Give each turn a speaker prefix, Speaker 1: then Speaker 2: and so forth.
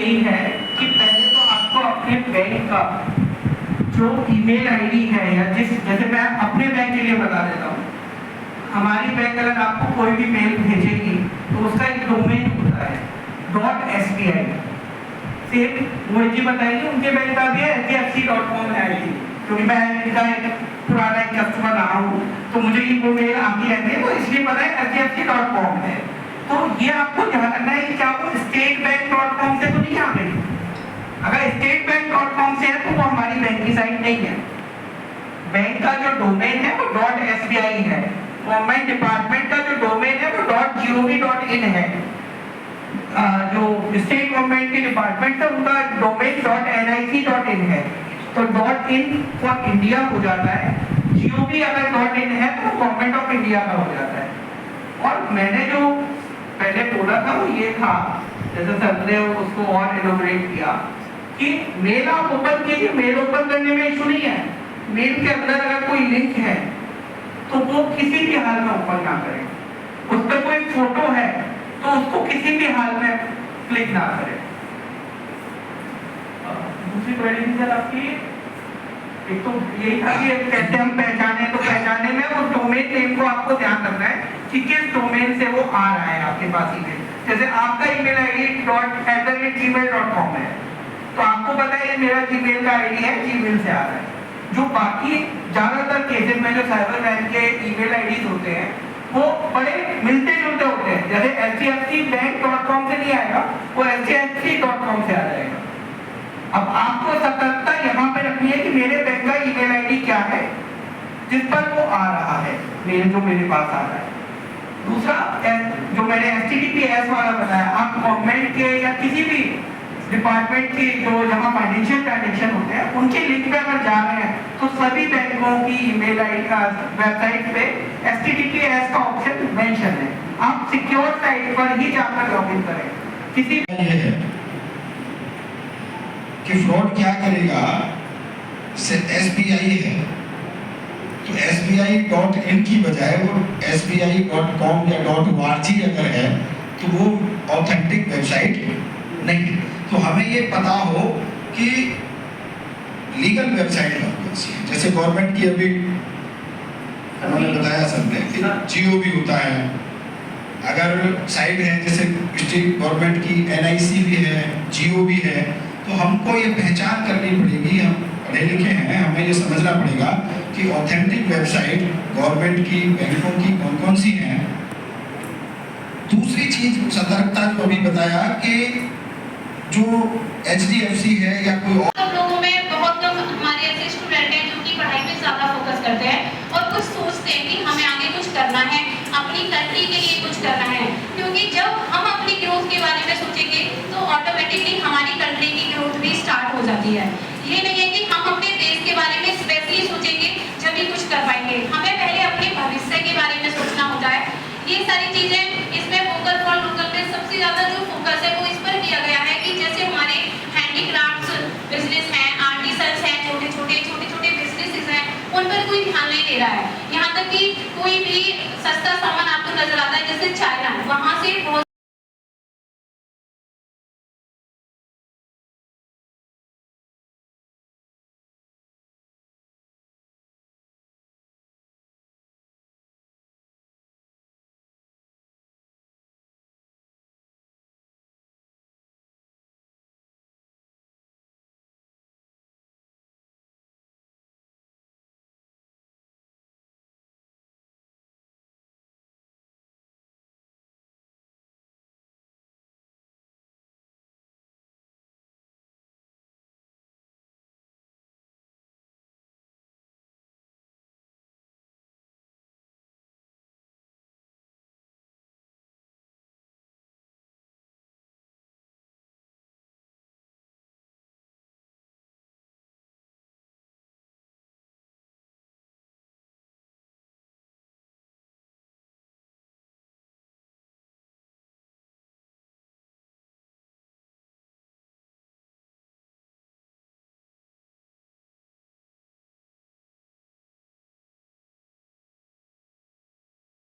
Speaker 1: यही है कि पहले तो आपको अपने बैंक का जो ईमेल आईडी है या जैसे मैं अपने बैंक के लिए बता देता हूँ। हमारी बैंक अगर आपको कोई भी मेल भेजेगी तो उसका एक डोमेन होता है .sbi। सेम मोहित जी बताएंगे उनके बैंक का भी है hdfc.com है आईडी, क्योंकि मैं इनका एक पुराना एक कस्टमर रहा हूँ तो मुझे ये वो मेल आती रहती है, तो इसलिए पता है hdfc.com है। तो ये आपको ध्यान रखना है कि क्या वो statebank.com से तो नहीं आ गई। अगर statebank.com से है तो वो हमारी बैंक की साइट नहीं है। बैंक का जो डोमेन है वो .sbi है। गवर्नमेंट डिपार्टमेंट का जो डोमेन है वो .gov.in है। जो स्टेट गवर्नमेंट के डिपार्टमेंट है उनका डोमेन .nic.in है। तो .in फॉर इंडिया हो जाता है, gov अगर .in है तो गवर्नमेंट ऑफ इंडिया का हो जाता है। और मैंने जो पहले बोला था वो ये था, जैसे सर ने उसको और एलोबरेट किया कि मेल आप ओपन कीजिए, मेल ओपन करने में इशू नहीं है। मेल के अंदर अगर कोई लिंक है तो वो किसी भी हाल में ओपन ना करें। उस पर कोई फोटो है तो उसको किसी भी हाल में क्लिक ना करें। दूसरी क्वेरी थी सर आपकी, एक तो यही था कि कैसे हम पहचाने, तो पहचाने में वो डोमेन नेम को आपको ध्यान रखना है कि किस डोमेन से वो आ रहा है आपके पास ईमेल। जैसे आपका ईमेल आईडी .gmail.com है तो आपको पता है ये मेरा जीमेल का आईडी है, जीमेल से आ रहा है। जो बाकी ज्यादातर केसेस में जो साइबर क्राइम के ईमेल आईडीज होते हैं वो बड़े मिलते जुलते होते हैं। जैसे hdfcbank.com से नहीं आएगा, वो hdfc.com से आ जाएगा। अब आपको सतर्कता यहाँ पे रखनी है कि मेरे बैंक का ईमेल आईडी क्या है जिस पर वो आ रहा है, मेल जो मेरे पास आ रहा है। दूसरा जो मैंने HTTPS वाला बताया, आप गवर्नमेंट के या किसी भी डिपार्टमेंट की जो जहाँ फाइनेंशियल ट्रांजेक्शन होते हैं उनके लिंक पे अगर जा रहे हैं तो सभी बैंकों की ईमेल आईडी का वेबसाइट पे HTTPS का ऑप्शन मेंशन है। आप सिक्योर साइट पर ही जाकर लॉगिन करें। किसी
Speaker 2: कि फ्रॉड क्या करेगा, SBI है तो SBI.in की बजाय वो SBI.com या .org अगर है तो वो ऑथेंटिक वेबसाइट नहीं। तो हमें ये पता हो कि लीगल वेबसाइट कौन सी है। जैसे गवर्नमेंट की अभी उन्होंने बताया सबने कि GOV होता है, अगर साइट है जैसे स्टेट गवर्नमेंट की NIC भी है, GOV है, तो हमको ये पहचान करनी पड़ेगी। हम पढ़े लिखे हैं, हमें ये समझना पड़ेगा कि ऑथेंटिक वेबसाइट गवर्नमेंट की, बैंकों की कौन कौन सी हैं। दूसरी चीज सतर्कता को भी बताया कि जो HDFC है या कोई
Speaker 3: और लोगों में बहुत लोग हमारे ऐसे स्टूडेंट हैं जो कि पढ़ाई में ज़्यादा फोकस करते हैं और कुछ सोचते हैं कि हमें आगे कुछ करना है, अपनी कंट्री के लिए कुछ करना है। क्योंकि जब हम अपनी ग्रोथ के बारे में सोचेंगे तो ऑटोमेटिकली हमारी कंट्री की ग्रोथ भी स्टार्ट हो जाती है। ये नहीं है कि हम अपने देश के बारे में स्पेशली सोचेंगे जब भी कुछ कर पाएंगे, हमें पहले अपने भविष्य के बारे में सोचना होता है। ये सारी चीज़ें इसमें वोकल फॉर लोकल में सबसे ज़्यादा जो फोकस है वो इस पर किया गया है कि जैसे हमारे हैंडीक्राफ्ट्स बिजनेस हैं, आर्टिसंस हैं, छोटे छोटे बिजनेसेस हैं, उन पर कोई ध्यान नहीं दे रहा है। यहाँ तक कि कोई भी सस्ता सामान आपको नजर आता है जैसे चाइना, वहाँ से बहुत